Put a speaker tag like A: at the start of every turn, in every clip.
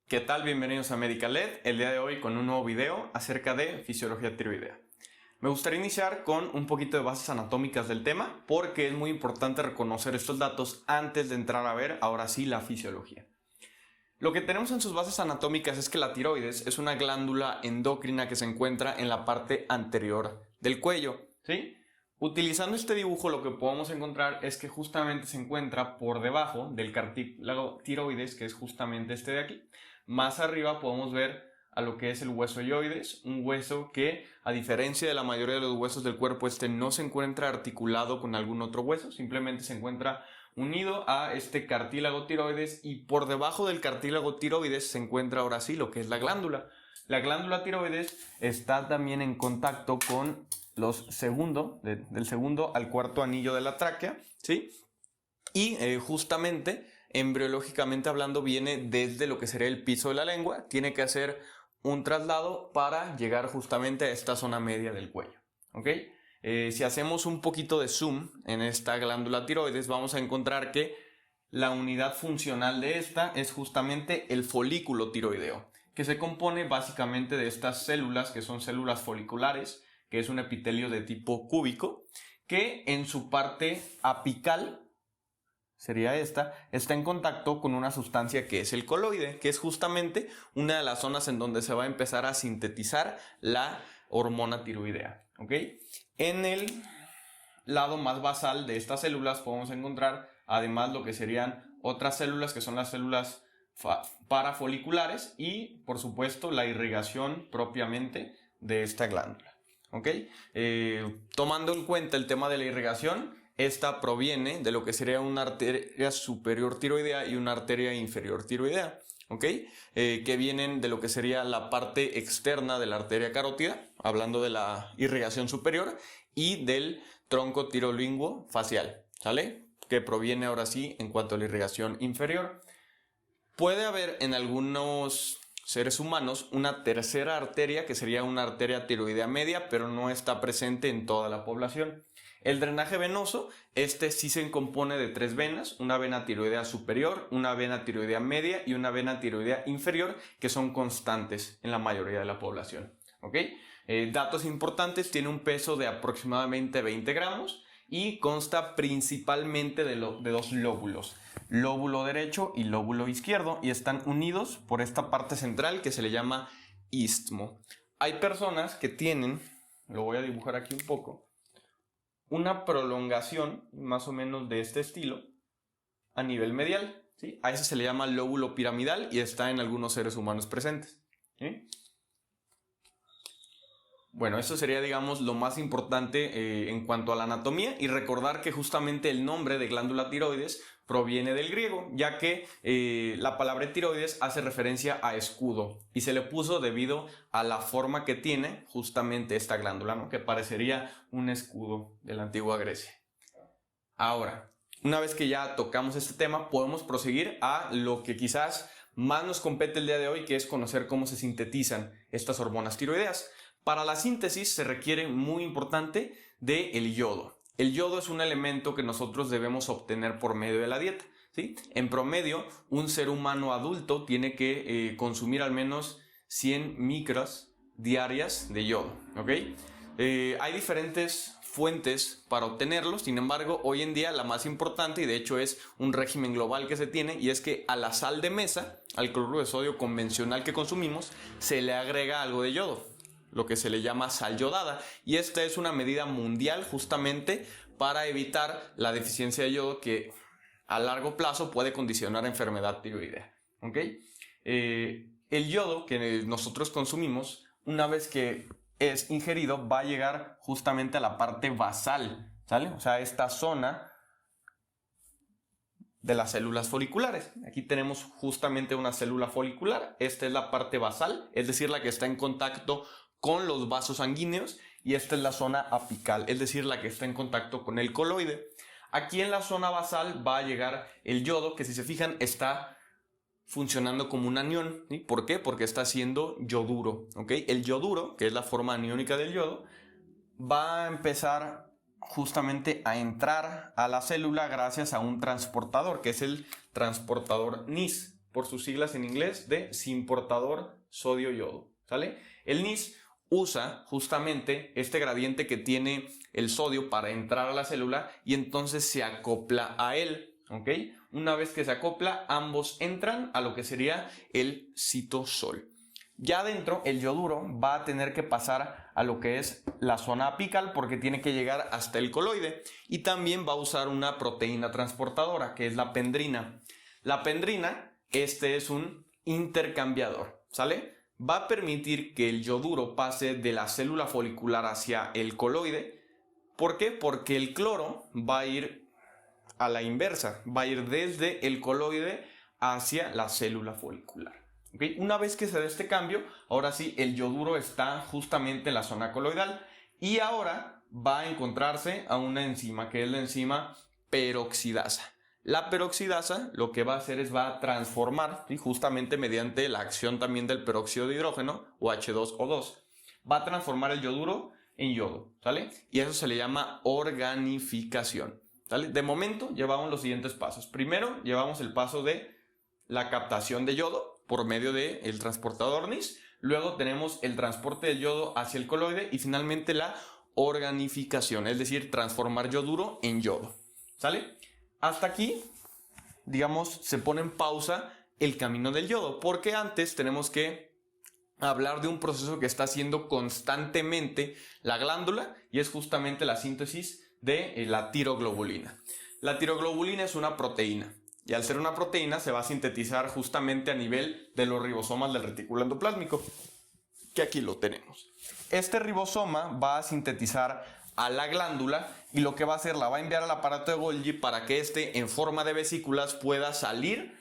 A: ¿Qué tal? Bienvenidos a Medical Ed, el día de hoy con un nuevo video acerca de fisiología tiroidea. Me gustaría iniciar con un poquito de bases anatómicas del tema porque es muy importante reconocer estos datos antes de entrar a ver ahora sí la fisiología. Lo que tenemos en sus bases anatómicas es que la tiroides es una glándula endocrina que se encuentra en la parte anterior del cuello, ¿sí? Utilizando este dibujo lo que podemos encontrar es que justamente se encuentra por debajo del cartílago tiroides, que es justamente este de aquí. Más arriba podemos ver a lo que es el hueso ioides, un hueso que, a diferencia de la mayoría de los huesos del cuerpo, no se encuentra articulado con algún otro hueso, simplemente se encuentra unido a este cartílago tiroides, y por debajo del cartílago tiroides se encuentra ahora sí lo que es la glándula. La glándula tiroides está también en contacto con del segundo al cuarto anillo de la tráquea, ¿sí? Y justamente, embriológicamente hablando, viene desde lo que sería el piso de la lengua, tiene que hacer un traslado para llegar justamente a esta zona media del cuello, ¿ok? Si hacemos un poquito de zoom en esta glándula tiroides, vamos a encontrar que la unidad funcional de esta es justamente el folículo tiroideo, que se compone básicamente de estas células que son células foliculares, que es un epitelio de tipo cúbico, que en su parte apical, sería está en contacto con una sustancia que es el coloide, que es justamente una de las zonas en donde se va a empezar a sintetizar la hormona tiroidea, ¿ok? En el lado más basal de estas células podemos encontrar además lo que serían otras células, que son las células parafoliculares, y por supuesto la irrigación propiamente de esta glándula, ¿ok? Tomando en cuenta el tema de la irrigación, esta proviene de lo que sería una arteria superior tiroidea y una arteria inferior tiroidea, ¿ok? Que vienen de lo que sería la parte externa de la arteria carótida, hablando de la irrigación superior, y del tronco tirolinguo facial, ¿sale? Que proviene ahora sí en cuanto a la irrigación inferior. Puede haber en algunos seres humanos una tercera arteria, que sería una arteria tiroidea media, pero no está presente en toda la población. El drenaje venoso, sí se compone de tres venas: una vena tiroidea superior, una vena tiroidea media y una vena tiroidea inferior, que son constantes en la mayoría de la población, ¿ok? Datos importantes: tiene un peso de aproximadamente 20 gramos y consta principalmente de dos lóbulos, lóbulo derecho y lóbulo izquierdo, y están unidos por esta parte central que se le llama istmo. Hay personas que tienen, lo voy a dibujar aquí un poco, una prolongación más o menos de este estilo a nivel medial, ¿sí? A ese se le llama lóbulo piramidal y está en algunos seres humanos presentes, ¿sí? Bueno, eso sería, digamos, lo más importante en cuanto a la anatomía, y recordar que justamente el nombre de glándula tiroides proviene del griego, ya que la palabra tiroides hace referencia a escudo y se le puso debido a la forma que tiene justamente esta glándula, ¿no? Que parecería un escudo de la antigua Grecia. Ahora, una vez que ya tocamos este tema, podemos proseguir a lo que quizás más nos compete el día de hoy, que es conocer cómo se sintetizan estas hormonas tiroideas. Para la síntesis se requiere, muy importante, del yodo. El yodo es un elemento que nosotros debemos obtener por medio de la dieta, ¿sí? En promedio, un ser humano adulto tiene que consumir al menos 100 micras diarias de yodo, ¿ok? Hay diferentes fuentes para obtenerlos. Sin embargo, hoy en día la más importante, y de hecho es un régimen global que se tiene, y es que a la sal de mesa, al cloruro de sodio convencional que consumimos, se le agrega algo de yodo, lo que se le llama sal yodada, y esta es una medida mundial justamente para evitar la deficiencia de yodo, que a largo plazo puede condicionar enfermedad tiroidea, ¿ok? El yodo que nosotros consumimos, una vez que es ingerido, va a llegar justamente a la parte basal, ¿sale? O sea, esta zona de las células foliculares. Aquí tenemos justamente una célula folicular. Esta es la parte basal, es decir, la que está en contacto con los vasos sanguíneos, y esta es la zona apical, es decir, la que está en contacto con el coloide. Aquí en la zona basal va a llegar el yodo, que si se fijan está funcionando como un anión, ¿sí? ¿Por qué? Porque está haciendo yoduro, ¿ok? El yoduro, que es la forma aniónica del yodo, va a empezar justamente a entrar a la célula gracias a un transportador, que es el transportador NIS, por sus siglas en inglés de sin portador sodio-yodo, ¿sale? El NIS usa justamente este gradiente que tiene el sodio para entrar a la célula y entonces se acopla a él, ¿ok? Una vez que se acopla, ambos entran a lo que sería el citosol. Ya adentro, el yoduro va a tener que pasar a lo que es la zona apical porque tiene que llegar hasta el coloide y también va a usar una proteína transportadora que es la pendrina. La pendrina, este es un intercambiador, ¿sale? Va a permitir que el yoduro pase de la célula folicular hacia el coloide. ¿Por qué? Porque el cloro va a ir a la inversa, va a ir desde el coloide hacia la célula folicular. ¿Okay? Una vez que se dé este cambio, ahora sí, el yoduro está justamente en la zona coloidal y ahora va a encontrarse a una enzima que es la enzima peroxidasa. La peroxidasa lo que va a hacer es va a transformar, ¿sí? Justamente mediante la acción también del peróxido de hidrógeno o H2O2, va a transformar el yoduro en yodo, ¿sale? Y eso se le llama organificación, ¿sale? De momento llevamos los siguientes pasos. Primero llevamos el paso de la captación de yodo por medio del transportador NIS. Luego tenemos el transporte del yodo hacia el coloide y finalmente la organificación, es decir, transformar yoduro en yodo, ¿sale? Hasta aquí, digamos, se pone en pausa el camino del yodo, porque antes tenemos que hablar de un proceso que está haciendo constantemente la glándula y es justamente la síntesis de la tiroglobulina. La tiroglobulina es una proteína. Y al ser una proteína se va a sintetizar justamente a nivel de los ribosomas del retículo endoplásmico, que aquí lo tenemos. Este ribosoma va a sintetizar a la glándula y lo que va a hacer, la va a enviar al aparato de Golgi para que éste en forma de vesículas pueda salir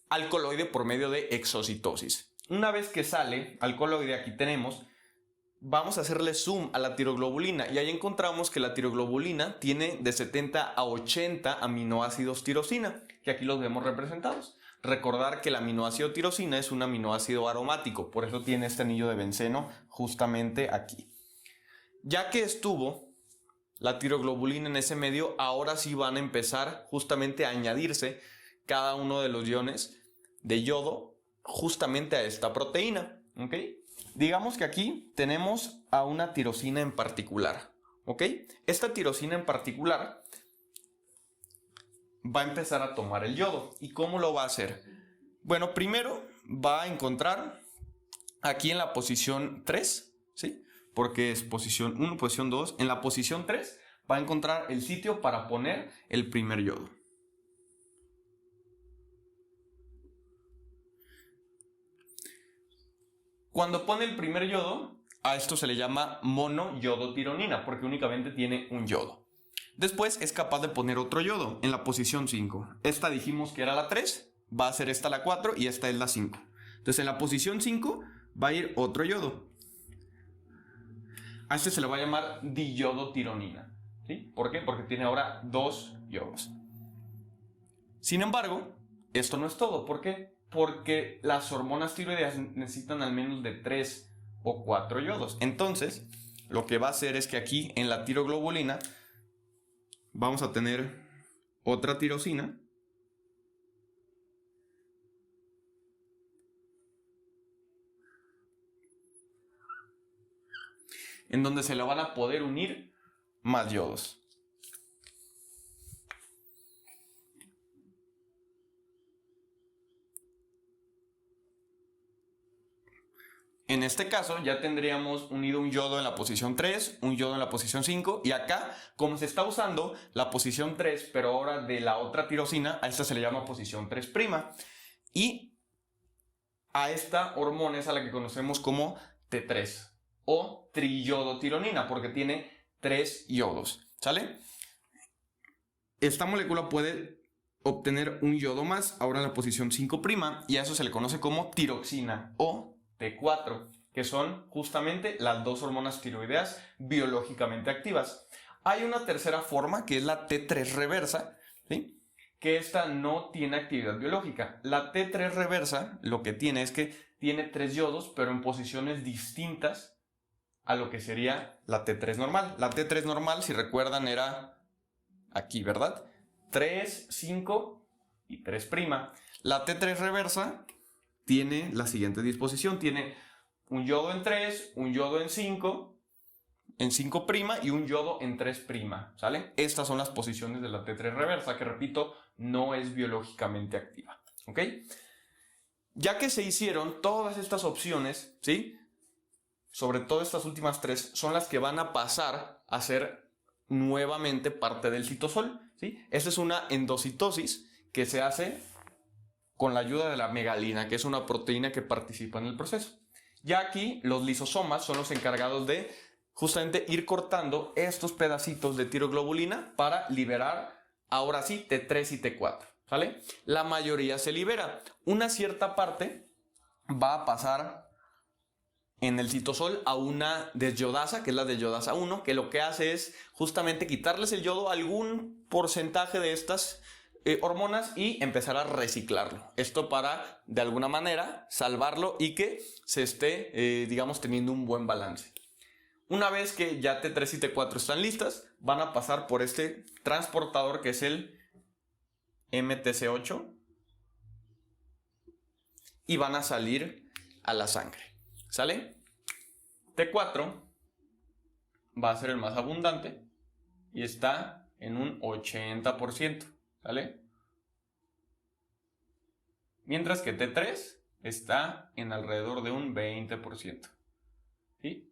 A: al coloide por medio de exocitosis. Una vez que sale al coloide, aquí tenemos, vamos a hacerle zoom a la tiroglobulina y ahí encontramos que la tiroglobulina tiene de 70 a 80 aminoácidos tirosina, que aquí los vemos representados. Recordar que el aminoácido tirosina es un aminoácido aromático, por eso tiene este anillo de benceno justamente aquí. Ya que estuvo la tiroglobulina en ese medio, ahora sí van a empezar justamente a añadirse cada uno de los iones de yodo justamente a esta proteína, ¿ok? Digamos que aquí tenemos a una tirosina en particular, ¿ok? Esta tirosina en particular va a empezar a tomar el yodo. ¿Y cómo lo va a hacer? Bueno, primero va a encontrar aquí en la posición 3, ¿sí? Porque es posición 1, posición 2. En la posición 3 va a encontrar el sitio para poner el primer yodo. Cuando pone el primer yodo, a esto se le llama monoyodotironina porque únicamente tiene un yodo. Después es capaz de poner otro yodo en la posición 5. Esta dijimos que era la 3, va a ser esta la 4 y esta es la 5. Entonces en la posición 5 va a ir otro yodo. A este se le va a llamar diyodotironina, ¿sí? ¿Por qué? Porque tiene ahora 2 yodos. Sin embargo, esto no es todo. ¿Por qué? Porque las hormonas tiroideas necesitan al menos de 3 o 4 yodos. Entonces, lo que va a hacer es que aquí en la tiroglobulina vamos a tener otra tirosina en donde se le van a poder unir más yodos. En este caso ya tendríamos unido un yodo en la posición 3, un yodo en la posición 5 y acá, como se está usando la posición 3, pero ahora de la otra tirosina, a esta se le llama posición 3'. Y a esta hormona es a la que conocemos como T3 o triyodotironina porque tiene 3 yodos, ¿sale? Esta molécula puede obtener un yodo más, ahora en la posición 5' y a eso se le conoce como tiroxina o T4, que son justamente las dos hormonas tiroideas biológicamente activas. Hay una tercera forma que es la T3 reversa, ¿sí? Que esta no tiene actividad biológica. La T3 reversa lo que tiene es que tiene 3 yodos, pero en posiciones distintas a lo que sería la T3 normal. La T3 normal, si recuerdan, era aquí, ¿verdad? 3, 5 y 3'. La T3 reversa tiene la siguiente disposición. Tiene un yodo en 3, un yodo en 5 y un yodo en 3', ¿sale? Estas son las posiciones de la T3 reversa, que repito, no es biológicamente activa, ¿ok? Ya que se hicieron todas estas opciones, ¿sí? Sobre todo estas últimas 3 son las que van a pasar a ser nuevamente parte del citosol, ¿sí? Esta es una endocitosis que se hace con la ayuda de la megalina, que es una proteína que participa en el proceso. Ya aquí los lisosomas son los encargados de justamente ir cortando estos pedacitos de tiroglobulina para liberar, ahora sí, T3 y T4, ¿sale? La mayoría se libera. Una cierta parte va a pasar en el citosol a una desyodasa, que es la desyodasa 1, que lo que hace es justamente quitarles el yodo a algún porcentaje de estas hormonas y empezar a reciclarlo. Esto para, de alguna manera, salvarlo y que se esté, digamos, teniendo un buen balance. Una vez que ya T3 y T4 están listas, van a pasar por este transportador que es el MTC8 y van a salir a la sangre, ¿sale? T4 va a ser el más abundante y está en un 80%, ¿sale? Mientras que T3 está en alrededor de un 20%, ¿sí?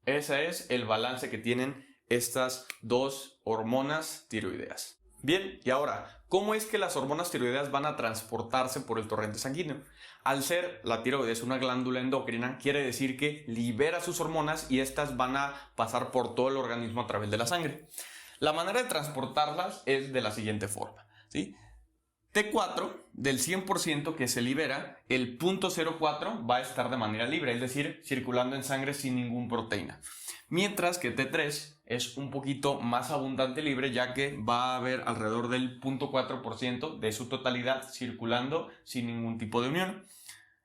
A: Ese es el balance que tienen estas dos hormonas tiroideas. Bien, y ahora, ¿cómo es que las hormonas tiroideas van a transportarse por el torrente sanguíneo? Al ser la tiroides una glándula endocrina, quiere decir que libera sus hormonas y estas van a pasar por todo el organismo a través de la sangre. La manera de transportarlas es de la siguiente forma, ¿sí? T4, del 100% que se libera, el 0.04 va a estar de manera libre, es decir, circulando en sangre sin ninguna proteína. Mientras que T3 es un poquito más abundante libre, ya que va a haber alrededor del 0.4% de su totalidad circulando sin ningún tipo de unión.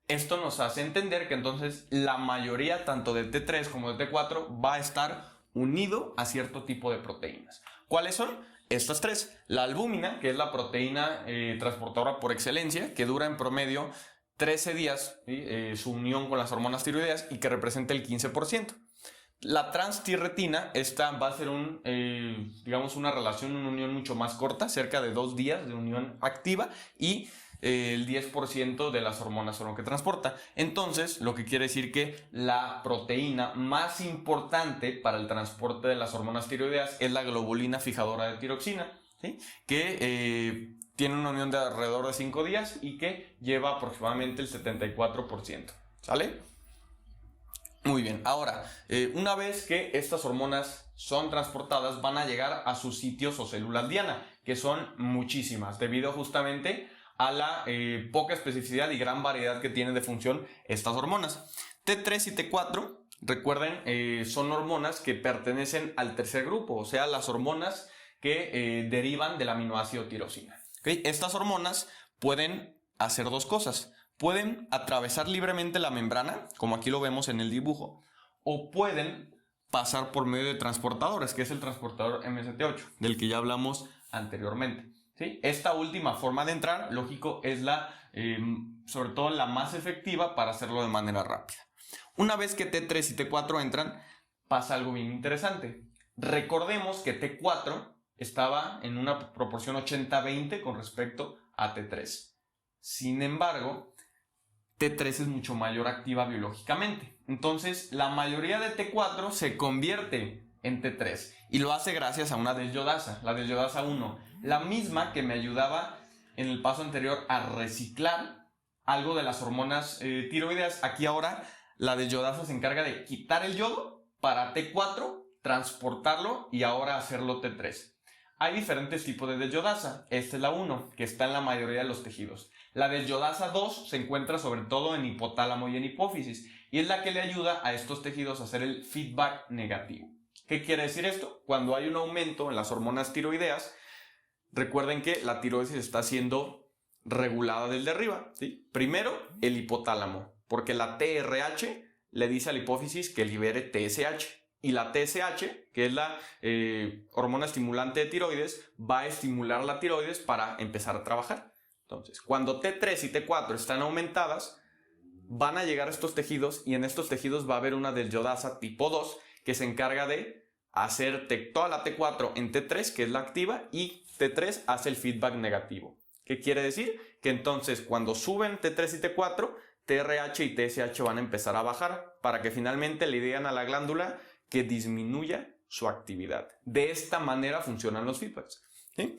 A: Esto nos hace entender que entonces la mayoría tanto de T3 como de T4 va a estar unido a cierto tipo de proteínas. ¿Cuáles son? Estas 3. La albúmina, que es la proteína transportadora por excelencia, que dura en promedio 13 días, ¿sí? Su unión con las hormonas tiroideas y que representa el 15%. La transtirretina, esta va a ser digamos una relación, una unión mucho más corta, cerca de 2 días de unión activa y el 10% de las hormonas son lo que transporta. Entonces, lo que quiere decir que la proteína más importante para el transporte de las hormonas tiroideas es la globulina fijadora de tiroxina, ¿sí? Que tiene una unión de alrededor de 5 días y que lleva aproximadamente el 74%, ¿sale? Muy bien, ahora, una vez que estas hormonas son transportadas, van a llegar a sus sitios o células diana, que son muchísimas, debido justamente a la poca especificidad y gran variedad que tienen de función estas hormonas. T3 y T4, recuerden, son hormonas que pertenecen al tercer grupo, o sea, las hormonas que derivan del aminoácido tirosina. ¿Okay? Estas hormonas pueden hacer dos cosas. Pueden atravesar libremente la membrana, como aquí lo vemos en el dibujo, o pueden pasar por medio de transportadores, que es el transportador MST8, del que ya hablamos anteriormente. ¿Sí? Esta última forma de entrar, lógico, es sobre todo la más efectiva para hacerlo de manera rápida. Una vez que T3 y T4 entran, pasa algo bien interesante. Recordemos que T4 estaba en una proporción 80-20 con respecto a T3. Sin embargo, T3 es mucho mayor activa biológicamente. Entonces, la mayoría de T4 se convierte en T3 y lo hace gracias a una desyodasa, la desyodasa 1, la misma que me ayudaba en el paso anterior a reciclar algo de las hormonas tiroideas. Aquí ahora la desyodasa se encarga de quitar el yodo para T4, transportarlo y ahora hacerlo T3. Hay diferentes tipos de desyodasa. Esta es la 1, que está en la mayoría de los tejidos. La desyodasa 2 se encuentra sobre todo en hipotálamo y en hipófisis y es la que le ayuda a estos tejidos a hacer el feedback negativo. ¿Qué quiere decir esto? Cuando hay un aumento en las hormonas tiroideas, recuerden que la tiroides está siendo regulada desde arriba, ¿sí? Primero, el hipotálamo, porque la TRH le dice a la hipófisis que libere TSH. y la TSH, que es la hormona estimulante de tiroides, va a estimular la tiroides para empezar a trabajar. Entonces, cuando T3 y T4 están aumentadas, van a llegar a estos tejidos y en estos tejidos va a haber una desyodasa tipo 2 que se encarga de hacer toda la T4 en T3, que es la activa, y T3 hace el feedback negativo. ¿Qué quiere decir? Que entonces cuando suben T3 y T4, TRH y TSH van a empezar a bajar para que finalmente le digan a la glándula que disminuya su actividad. De esta manera funcionan los feedbacks, ¿sí?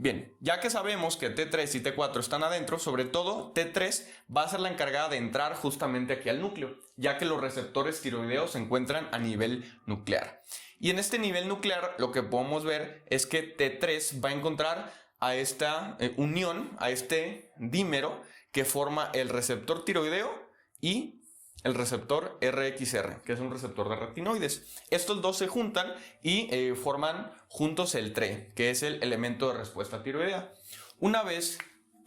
A: Bien, ya que sabemos que T3 y T4 están adentro, sobre todo T3 va a ser la encargada de entrar justamente aquí al núcleo, ya que los receptores tiroideos se encuentran a nivel nuclear. Y en este nivel nuclear lo que podemos ver es que T3 va a encontrar a esta unión, a este dímero que forma el receptor tiroideo y el receptor RXR, que es un receptor de retinoides. Estos dos se juntan y forman juntos el TRE, que es el elemento de respuesta tiroidea. Una vez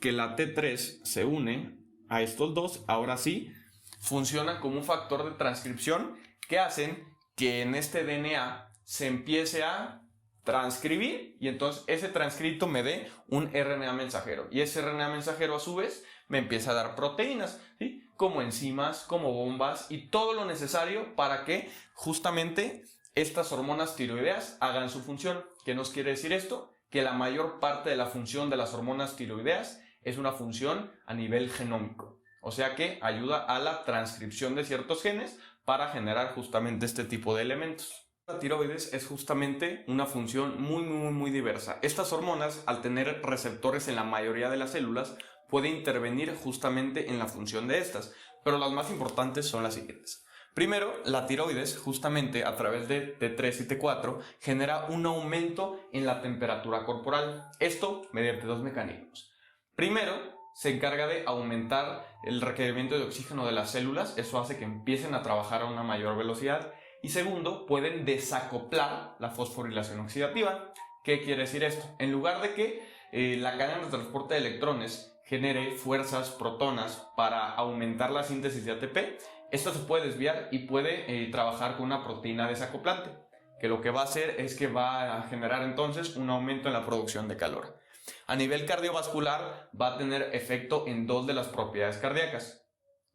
A: que la T3 se une a estos dos, ahora sí, funciona como un factor de transcripción que hacen que en este DNA se empiece a transcribir y entonces ese transcrito me dé un RNA mensajero y ese RNA mensajero a su vez me empieza a dar proteínas, ¿sí? Como enzimas, como bombas y todo lo necesario para que justamente estas hormonas tiroideas hagan su función. ¿Qué nos quiere decir esto? Que la mayor parte de la función de las hormonas tiroideas es una función a nivel genómico, o sea que ayuda a la transcripción de ciertos genes para generar justamente este tipo de elementos. La tiroides es justamente una función muy diversa. Estas hormonas, al tener receptores en la mayoría de las células, pueden intervenir justamente en la función de estas, pero las más importantes son las siguientes. Primero, la tiroides, justamente a través de T3 y T4, genera un aumento en la temperatura corporal. Esto mediante dos mecanismos. Primero, se encarga de aumentar el requerimiento de oxígeno de las células. Eso hace que empiecen a trabajar a una mayor velocidad. Y segundo, pueden desacoplar la fosforilación oxidativa. ¿Qué quiere decir esto? En lugar de que la cadena de transporte de electrones genere fuerzas protonas para aumentar la síntesis de ATP, esto se puede desviar y puede trabajar con una proteína desacoplante, que lo que va a hacer es que va a generar entonces un aumento en la producción de calor. A nivel cardiovascular va a tener efecto en dos de las propiedades cardíacas.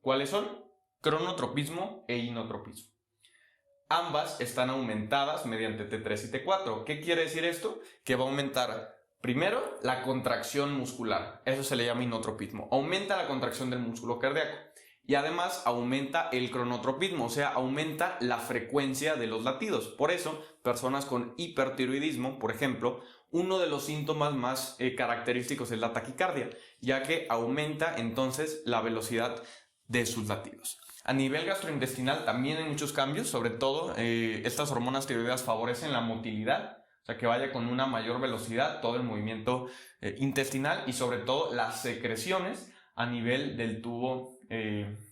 A: ¿Cuáles son? Cronotropismo e inotropismo. Ambas están aumentadas mediante T3 y T4. ¿Qué quiere decir esto? Que va a aumentar primero la contracción muscular. Eso se le llama inotropismo. Aumenta la contracción del músculo cardíaco. Y además aumenta el cronotropismo, o sea, aumenta la frecuencia de los latidos. Por eso, personas con hipertiroidismo, por ejemplo, uno de los síntomas más característicos es la taquicardia, ya que aumenta entonces la velocidad de sus latidos. A nivel gastrointestinal también hay muchos cambios, sobre todo estas hormonas tiroideas favorecen la motilidad, o sea que vaya con una mayor velocidad todo el movimiento intestinal y sobre todo las secreciones a nivel del tubo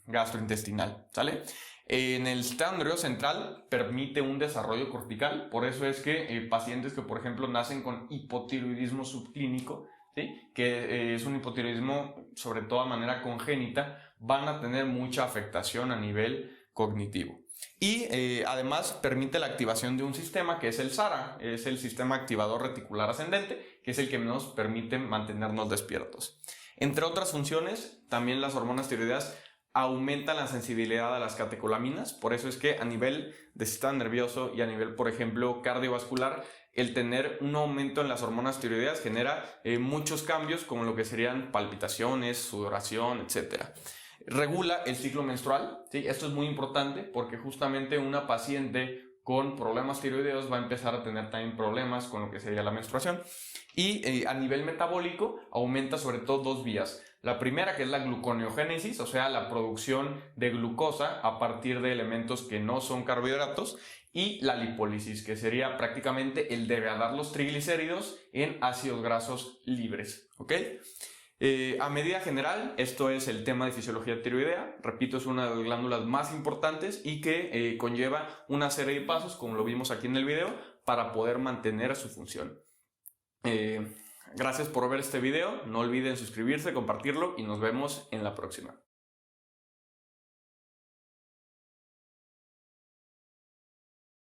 A: gastrointestinal, ¿sale? En el sistema nervioso central permite un desarrollo cortical, por eso es que pacientes que por ejemplo nacen con hipotiroidismo subclínico, ¿sí? Que es un hipotiroidismo sobre todo de manera congénita, van a tener mucha afectación a nivel cognitivo. Y además permite la activación de un sistema que es el SARA, es el sistema activador reticular ascendente, que es el que nos permite mantenernos despiertos. Entre otras funciones, también las hormonas tiroideas aumentan la sensibilidad a las catecolaminas, por eso es que a nivel de sistema nervioso y a nivel, por ejemplo, cardiovascular, el tener un aumento en las hormonas tiroideas genera muchos cambios como lo que serían palpitaciones, sudoración, etc. Regula el ciclo menstrual, ¿sí? Esto es muy importante porque justamente una paciente con problemas tiroideos va a empezar a tener también problemas con lo que sería la menstruación. Y a nivel metabólico aumenta sobre todo dos vías. La primera, que es la gluconeogénesis, o sea, la producción de glucosa a partir de elementos que no son carbohidratos, y la lipólisis, que sería prácticamente el degradar los triglicéridos en ácidos grasos libres, ¿ok? A medida general, esto es el tema de fisiología tiroidea. Repito, es una de las glándulas más importantes y que conlleva una serie de pasos, como lo vimos aquí en el video, para poder mantener su función. Gracias por ver este video, no olviden suscribirse, compartirlo y nos vemos en la próxima.